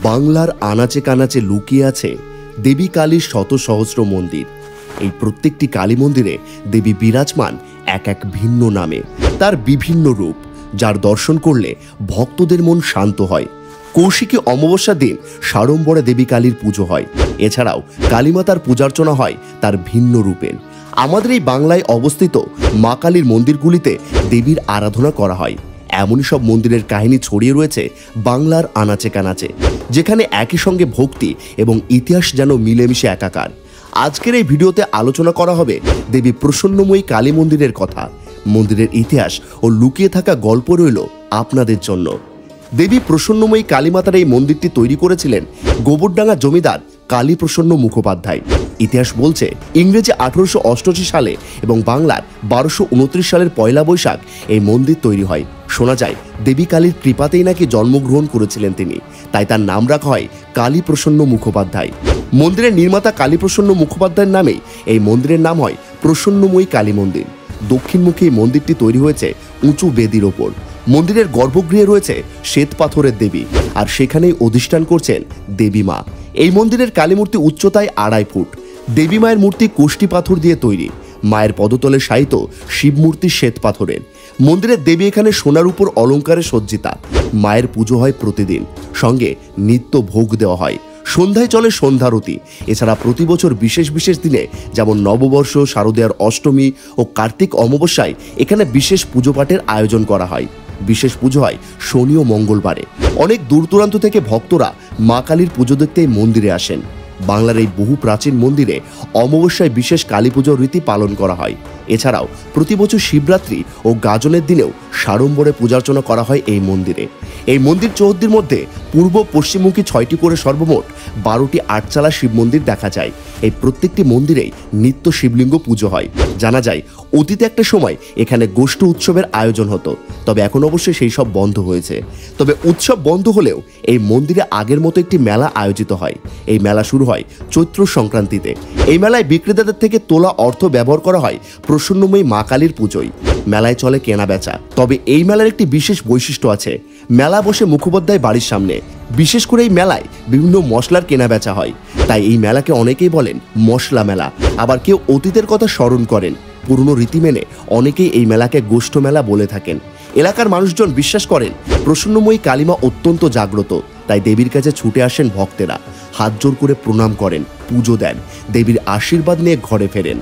বাংলার আনাচে কানাচে লুকিয়ে আছে দেবী কালীর শত সহস্র মন্দির। এই প্রত্যেকটি কালী মন্দিরে দেবী বিরাজমান এক এক ভিন্ন নামে, তার বিভিন্ন রূপ, যার দর্শন করলে ভক্তদের মন শান্ত হয়। কৌশিকী অমাবস্যার দিন সাড়ম্বরে দেবী কালীর পুজো হয়। এছাড়াও কালীমাতার পূজার্চনা হয় তার ভিন্ন রূপের। আমাদের এই বাংলায় অবস্থিত মা কালীর মন্দিরগুলিতে দেবীর আরাধনা করা হয়। এমনই সব মন্দিরের কাহিনী ছড়িয়ে রয়েছে বাংলার আনাচে কানাচে, যেখানে একই সঙ্গে ভক্তি এবং ইতিহাস যেন মিলেমিশে একাকার। আজকের এই ভিডিওতে আলোচনা করা হবে দেবী প্রসন্নময়ী কালী মন্দিরের কথা। মন্দিরের ইতিহাস ও লুকিয়ে থাকা গল্প রইল আপনাদের জন্য। দেবী প্রসন্নময়ী কালীমাতার এই মন্দিরটি তৈরি করেছিলেন গোবরডাঙ্গা জমিদার কালী প্রসন্ন মুখোপাধ্যায়। ইতিহাস বলছে ইংরেজি 1888 সালে এবং বাংলার 1229 সালের পয়লা বৈশাখ এই মন্দির তৈরি হয়। শোনা যায় দেবী কালীর কৃপাতেই নাকি জন্মগ্রহণ করেছিলেন তিনি, তাই তার নাম রাখা হয় কালী প্রসন্ন মুখোপাধ্যায়। মন্দিরের নির্মাতা কালী প্রসন্ন মুখোপাধ্যায়ের নামেই এই মন্দিরের নাম হয় প্রসন্নময়ী কালী মন্দির। দক্ষিণমুখী মন্দিরটি তৈরি হয়েছে উঁচু বেদির ওপর। মন্দিরের গর্ভগৃহে রয়েছে শ্বেত পাথরের দেবী, আর সেখানেই অধিষ্ঠান করছেন দেবী মা। এই মন্দিরের কালীমূর্তি উচ্চতায় 2.5 ফুট। দেবী মায়ের মূর্তি কোষ্টি পাথর দিয়ে তৈরি। মায়ের পদতলে শায়িত শিবমূর্তি শ্বেত পাথরের। মন্দিরের দেবী এখানে সোনার উপর অলঙ্কারে সজ্জিতা। মায়ের পুজো হয় প্রতিদিন, সঙ্গে নিত্য ভোগ দেওয়া হয়। সন্ধ্যায় চলে সন্ধ্যারতি। এছাড়া প্রতি বছর বিশেষ বিশেষ দিনে, যেমন নববর্ষ, শারদীয়ার অষ্টমী ও কার্তিক অমাবস্যায় এখানে বিশেষ পুজো পাঠের আয়োজন করা হয়। বিশেষ পুজো হয় শনি ও মঙ্গলবারে। অনেক দূর দূরান্ত থেকে ভক্তরা মা কালীর পুজো দেখতে মন্দিরে আসেন। বাংলার এই বহু প্রাচীন মন্দিরে অমাবস্যায় বিশেষ কালী পুজোর রীতি পালন করা হয়। এছাড়াও প্রতি বছর শিবরাত্রি ও গাজনের দিনেও সাড়ম্বরে পূজার্চনা করা হয় এই মন্দিরে। এই মন্দির চৌহদ্দির মধ্যে পূর্ব পশ্চিমমুখী 6টি করে সর্বমোট 12টি আটচালা শিব মন্দির দেখা যায়। এই প্রত্যেকটি মন্দিরেই নিত্য শিবলিঙ্গ পুজো হয়। জানা যায় অতীতে একটা সময় এখানে গোষ্ঠ উৎসবের আয়োজন হতো, তবে এখন অবশ্যই সেই সব বন্ধ হয়েছে। তবে উৎসব বন্ধ হলেও এই মন্দিরে আগের মতো একটি মেলা আয়োজিত হয়। এই মেলা শুরু হয় চৈত্র সংক্রান্তিতে। এই মেলায় বিক্রেতাদের থেকে তোলা অর্থ ব্যবহার করা হয় প্রসন্নময়ী মা কালীর পুজোয়। মেলায় চলে কেনা বেচা। তবে এই মেলার একটি বিশেষ বৈশিষ্ট্য আছে। মেলা বসে মুখোপাধ্যায় বাড়ির সামনে। বিশেষ করে এই মেলায় বিভিন্ন মশলার কেনা বেচা হয়, তাই এই মেলাকে অনেকেই বলেন মশলা মেলা। আবার কেউ অতীতের কথা স্মরণ করেন। পুরনো রীতি মেনে অনেকেই এই মেলাকে গোষ্ঠ মেলা বলে থাকেন। এলাকার মানুষজন বিশ্বাস করেন প্রসন্নময়ী কালীমা অত্যন্ত জাগ্রত, তাই দেবীর কাছে ছুটে আসেন ভক্তেরা। হাত জোর করে প্রণাম করেন, পুজো দেন, দেবীর আশীর্বাদ নিয়ে ঘরে ফেরেন।